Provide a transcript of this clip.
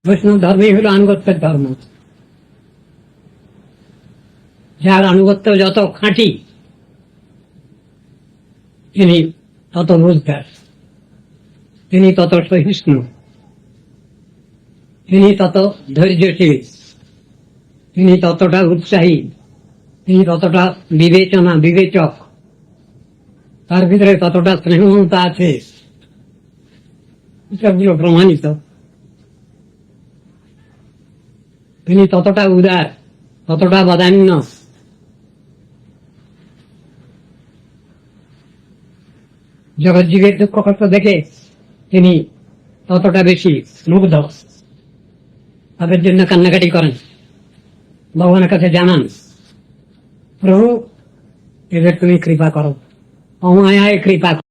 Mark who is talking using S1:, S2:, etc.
S1: বৈষ্ণব ধর্মই হলো আনুগত্যের ধর্ম। যার আনুগত্য যত খাঁটি তিনি তত বুঝদার, তিনি তত সহিষ্ণু, তিনি তত ধৈর্যশীল, তিনি ততটা উৎসাহী, তিনি ততটা বিবেচক, তার ভিতরে ততটা স্নেহমমতা আছে। এসবগুলো প্রমাণিত। তিনি ততটা উদার, ততটা বদান্য। জগৎজীবের দুঃখ কষ্ট দেখে তিনি ততটা বেশি মুগ্ধ, তাদের জন্য কান্নাকাটি করেন, ভগবানের কাছে জানান, প্রভু এদের তুমি কৃপা করো, অমায়ায় কৃপা করো।